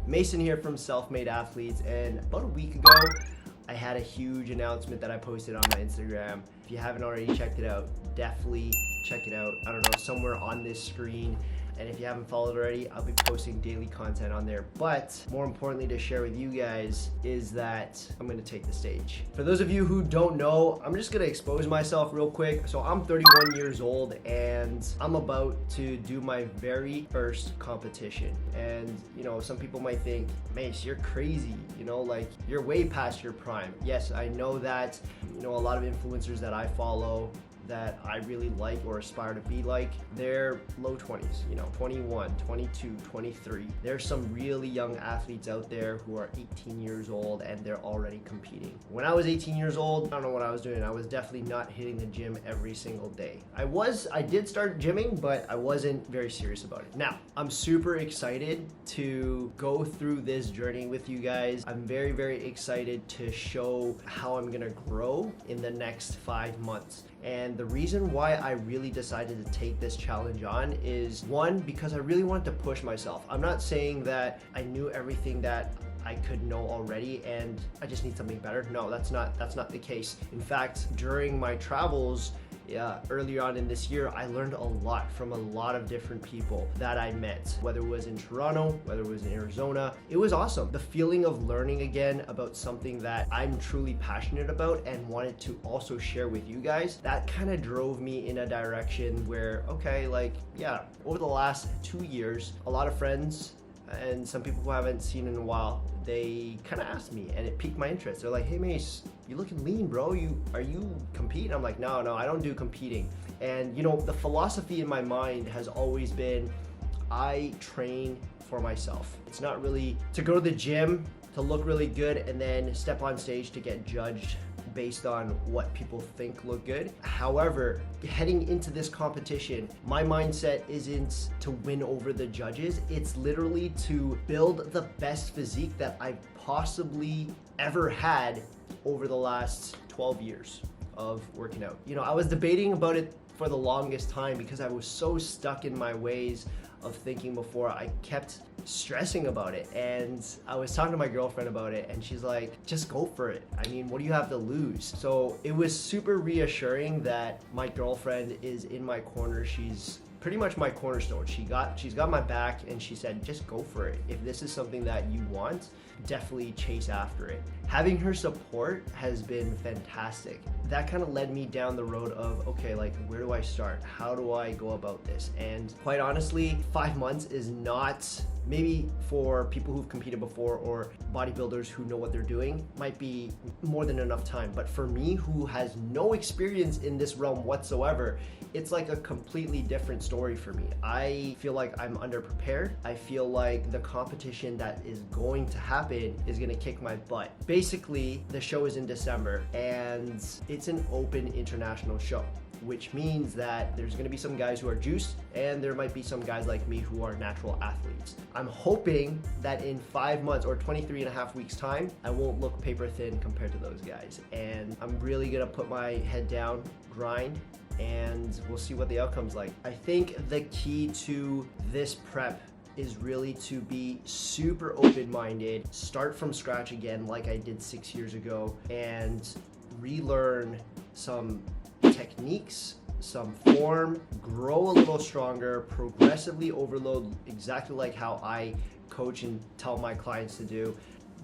Mason here from Self-Made Athletes, and about a week ago I had a huge announcement that I posted on my Instagram. If you haven't already checked it out, definitely check it out. I don't know, somewhere on this screen. And if you haven't followed already, I'll be posting daily content on there. But more importantly to share with you guys is that I'm gonna take the stage. For those of you who don't know, I'm just gonna expose myself real quick. So I'm 31 years old and I'm about to do my very first competition. And you know, some people might think, Mace, you're crazy. You know, like you're way past your prime. Yes, I know that, you know, a lot of influencers that I follow that I really like or aspire to be like, they're low 20s, you know, 21, 22, 23. There's some really young athletes out there who are 18 years old and they're already competing. When I was 18 years old, I don't know what I was doing. I was definitely not hitting the gym every single day. I did start gymming, but I wasn't very serious about it. Now, I'm super excited to go through this journey with you guys. I'm very, very excited to show how I'm gonna grow in the next 5 months. And the reason why I really decided to take this challenge on is, one, because I really wanted to push myself. I'm not saying that I knew everything that I could know already and I just need something better. No, that's not the case. In fact, during my travels, earlier on in this year, I learned a lot from a lot of different people that I met, whether it was in Toronto, whether it was in Arizona. It was awesome. The feeling of learning again about something that I'm truly passionate about and wanted to also share with you guys, that kind of drove me in a direction where, okay, like, yeah, over the last 2 years, a lot of friends and some people who I haven't seen in a while, they kind of asked me and it piqued my interest. They're like, hey Mace, you looking lean, bro. Are you competing? I'm like, no, I don't do competing. And you know, the philosophy in my mind has always been, I train for myself. It's not really to go to the gym to look really good and then step on stage to get judged based on what people think look good. However, heading into this competition, my mindset isn't to win over the judges. It's literally to build the best physique that I've possibly ever had over the last 12 years of working out. You know, I was debating about it for the longest time because I was so stuck in my ways of thinking before. I kept stressing about it, and I was talking to my girlfriend about it and she's like, just go for it. I mean, what do you have to lose? So it was super reassuring that my girlfriend is in my corner. She's pretty much my cornerstone. She's got my back and she said, just go for it. If this is something that you want, definitely chase after it. Having her support has been fantastic. That kind of led me down the road of, okay, like, where do I start? How do I go about this? And quite honestly, 5 months is not, maybe for people who've competed before or bodybuilders who know what they're doing, might be more than enough time. But for me, who has no experience in this realm whatsoever, it's like a completely different story for me. I feel like I'm underprepared. I feel like the competition that is going to happen is gonna kick my butt. Basically, the show is in December and it's an open international show, which means that there's gonna be some guys who are juiced and there might be some guys like me who are natural athletes. I'm hoping that in 5 months or 23 and a half weeks time, I won't look paper thin compared to those guys. And I'm really gonna put my head down, grind, and we'll see what the outcome's like. I think the key to this prep is really to be super open-minded, start from scratch again like I did 6 years ago, and relearn some techniques, some form, grow a little stronger, progressively overload, exactly like how I coach and tell my clients to do,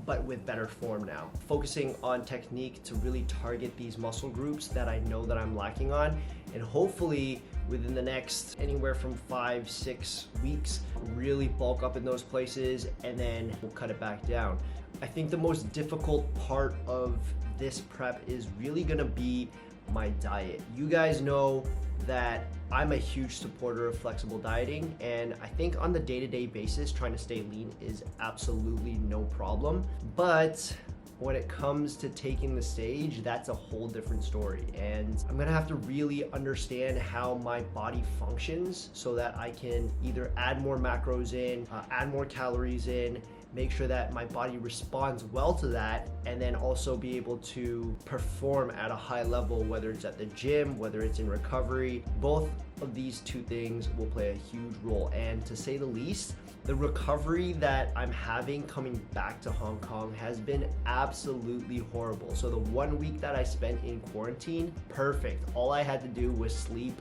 but with better form now. Focusing on technique to really target these muscle groups that I know that I'm lacking on, and hopefully within the next anywhere from 5-6 weeks, really bulk up in those places and then we'll cut it back down. I think the most difficult part of this prep is really gonna be my diet. You guys know that I'm a huge supporter of flexible dieting, and I think on the day-to-day basis, trying to stay lean is absolutely no problem. But when it comes to taking the stage, that's a whole different story. And I'm gonna have to really understand how my body functions so that I can either add more macros in, add more calories in, make sure that my body responds well to that, and then also be able to perform at a high level, whether it's at the gym, whether it's in recovery. Both of these two things will play a huge role, and to say the least, the recovery that I'm having coming back to Hong Kong has been absolutely horrible. So the 1 week that I spent in quarantine, perfect. All I had to do was sleep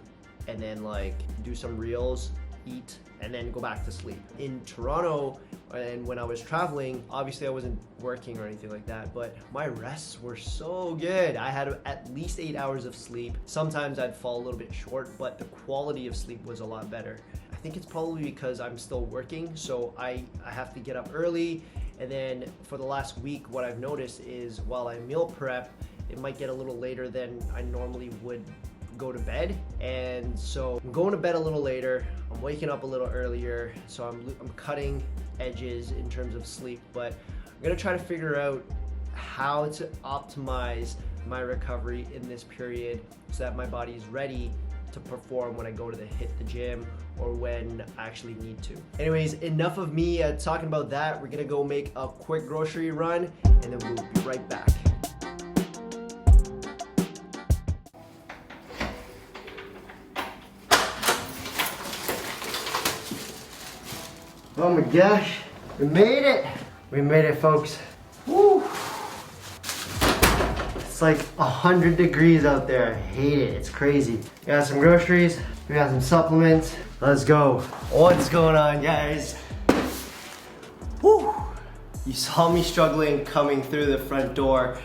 and then like do some reels, eat, and then go back to sleep. In Toronto, and when I was traveling, obviously I wasn't working or anything like that, but my rests were so good. I had at least 8 hours of sleep. Sometimes I'd fall a little bit short, but the quality of sleep was a lot better. I think it's probably because I'm still working, so I have to get up early, and then for the last week, what I've noticed is while I meal prep, it might get a little later than I normally would go to bed, and so I'm going to bed a little later, I'm waking up a little earlier, so I'm cutting edges in terms of sleep, but I'm gonna try to figure out how to optimize my recovery in this period so that my body is ready to perform when I go to hit the gym or when I actually need to. Anyways, enough of me talking about that. We're gonna go make a quick grocery run, and then we'll be right back. Oh my gosh, we made it! We made it, folks. Woo! It's like 100 degrees out there. I hate it, it's crazy. We got some groceries, we got some supplements. Let's go. What's going on, guys? Woo! You saw me struggling coming through the front door,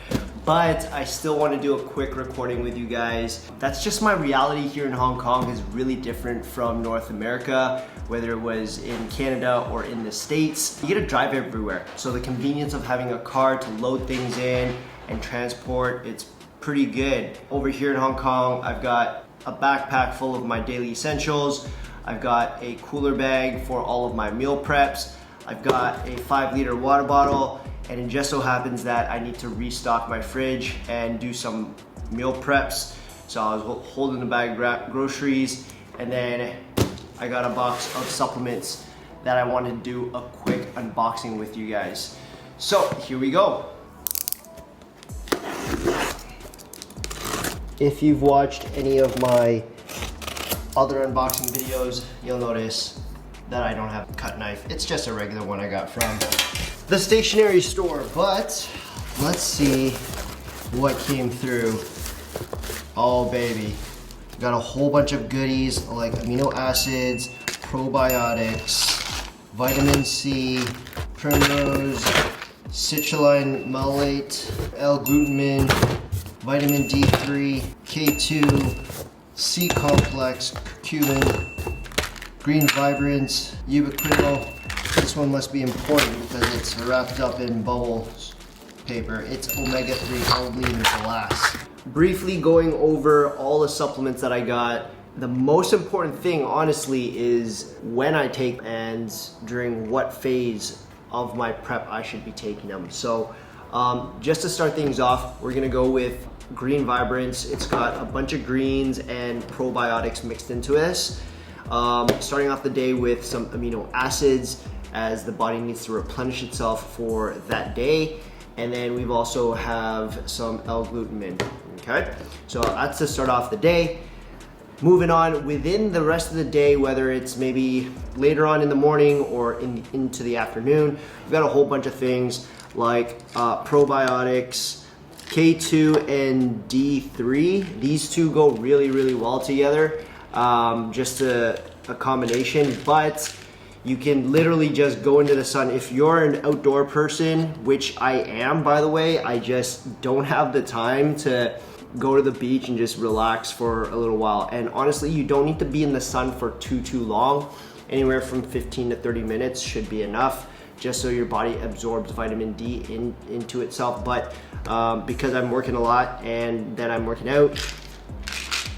but I still want to do a quick recording with you guys. That's just my reality here in Hong Kong is really different from North America, whether it was in Canada or in the States. You get to drive everywhere. So the convenience of having a car to load things in and transport, it's pretty good. Over here in Hong Kong, I've got a backpack full of my daily essentials. I've got a cooler bag for all of my meal preps. I've got a 5-liter water bottle, and it just so happens that I need to restock my fridge and do some meal preps. So I was holding the bag of groceries, and then I got a box of supplements that I want to do a quick unboxing with you guys. So here we go. If you've watched any of my other unboxing videos, you'll notice that I don't have a cut knife. It's just a regular one I got from the stationery store, but let's see what came through. Oh baby, got a whole bunch of goodies like amino acids, probiotics, vitamin C, primrose, citrulline malate, L-glutamine, vitamin D3, K2, C complex, curcumin, green vibrance, ubiquinol. This one must be important because it's wrapped up in bubble paper. It's omega-3 L-glutamine glass. Briefly going over all the supplements that I got. The most important thing, honestly, is when I take and during what phase of my prep I should be taking them. So just to start things off, we're gonna go with Green Vibrance. It's got a bunch of greens and probiotics mixed into this. Starting off the day with some amino acids as the body needs to replenish itself for that day. And then we've also have some L-glutamine, okay? So that's to start off the day. Moving on, within the rest of the day, whether it's maybe later on in the morning or into the afternoon, we've got a whole bunch of things like probiotics, K2 and D3. These two go really, really well together. Just a combination, but you can literally just go into the sun. If you're an outdoor person, which I am, by the way, I just don't have the time to go to the beach and just relax for a little while. And honestly, you don't need to be in the sun for too long. Anywhere from 15 to 30 minutes should be enough, just so your body absorbs vitamin D into itself. But because I'm working a lot and then I'm working out,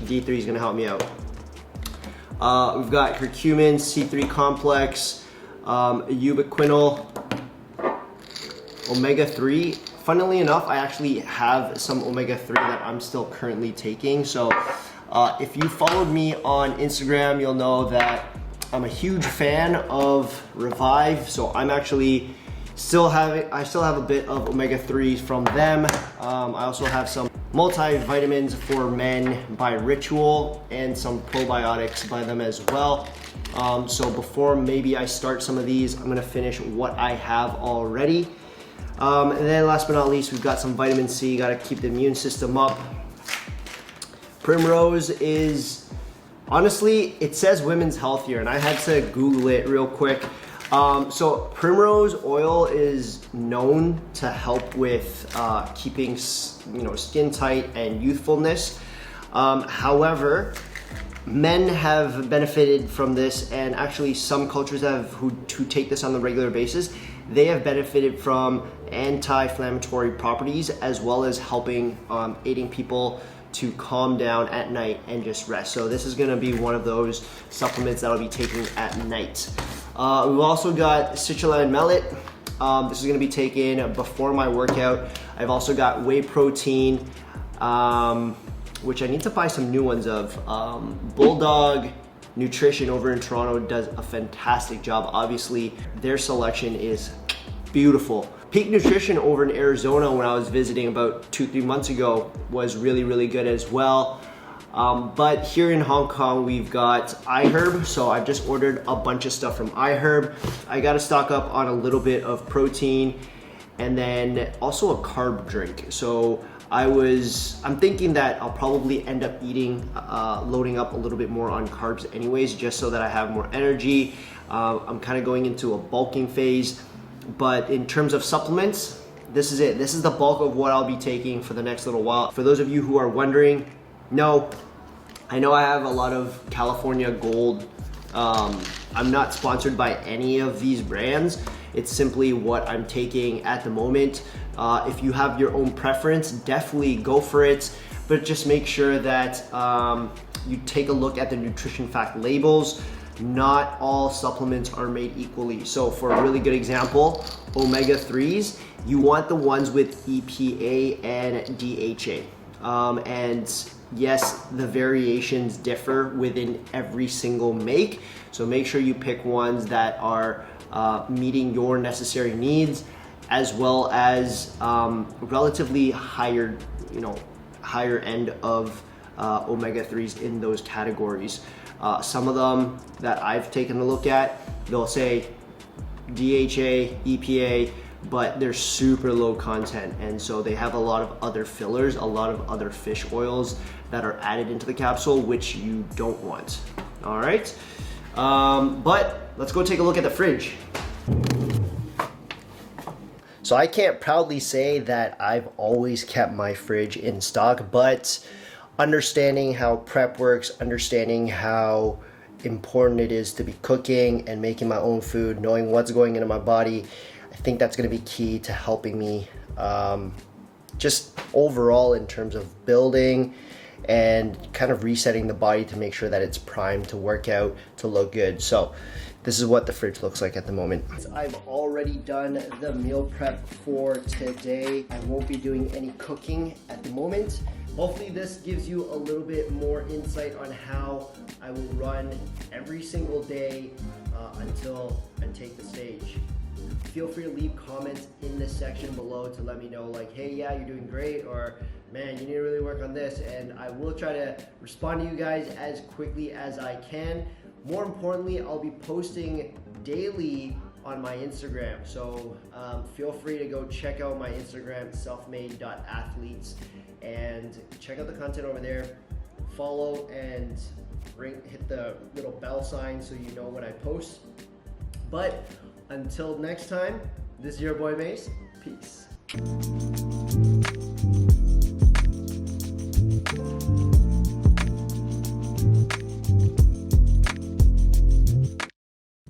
D3 is gonna help me out. We've got curcumin, C3 complex, ubiquinol, omega-3. Funnily enough, I actually have some omega-3 that I'm still currently taking. So if you followed me on Instagram, you'll know that I'm a huge fan of Revive. So I'm actually I still have a bit of omega-3s from them. I also have some multivitamins for men by Ritual and some probiotics by them as well. So before maybe I start some of these, I'm gonna finish what I have already. And then last but not least, we've got some vitamin C, gotta keep the immune system up. Primrose is, honestly, it says women's healthier, and I had to Google it real quick. So primrose oil is known to help with keeping skin tight and youthfulness. However, men have benefited from this, and actually some cultures who take this on the regular basis, they have benefited from anti-inflammatory properties as well as helping aiding people to calm down at night and just rest. So this is gonna be one of those supplements that I'll be taking at night. We've also got citrulline mellet. This is gonna be taken before my workout. I've also got whey protein, which I need to buy some new ones of. Bulldog Nutrition over in Toronto does a fantastic job. Obviously, their selection is beautiful. Peak Nutrition over in Arizona, when I was visiting about 2-3 months ago, was really, really good as well. But here in Hong Kong, we've got iHerb. So I've just ordered a bunch of stuff from iHerb. I got to stock up on a little bit of protein and then also a carb drink. So I'm thinking that I'll probably end up loading up a little bit more on carbs anyways, just so that I have more energy. I'm kind of going into a bulking phase. But in terms of supplements, this is it. This is the bulk of what I'll be taking for the next little while. For those of you who are wondering, no, I know I have a lot of California Gold. I'm not sponsored by any of these brands. It's simply what I'm taking at the moment. If you have your own preference, definitely go for it. But just make sure that you take a look at the nutrition fact labels. Not all supplements are made equally. So for a really good example, omega-3s, you want the ones with EPA and DHA. And yes, the variations differ within every single make. So make sure you pick ones that are meeting your necessary needs, as well as relatively higher end of omega-3s in those categories. Some of them that I've taken a look at, they'll say DHA, EPA, but they're super low content, and so they have a lot of other fillers, a lot of other fish oils that are added into the capsule, which you don't want. All right, but let's go take a look at the fridge. So I can't proudly say that I've always kept my fridge in stock, but understanding how prep works, understanding how important it is to be cooking and making my own food, knowing what's going into my body, I think that's going to be key to helping me just overall in terms of building and kind of resetting the body to make sure that it's primed to work out, to look good. So this is what the fridge looks like at the moment. I've already done the meal prep for today. I won't be doing any cooking at the moment. Hopefully this gives you a little bit more insight on how I will run every single day until I take the stage. Feel free to leave comments in the section below to let me know, like, hey, yeah, you're doing great, or man, you need to really work on this, and I will try to respond to you guys as quickly as I can. More importantly, I'll be posting daily on my Instagram, so feel free to go check out my Instagram, selfmade.athletes, and check out the content over there. Follow and hit the little bell sign so you know when I post. But until next time, this is your boy Mace. Peace.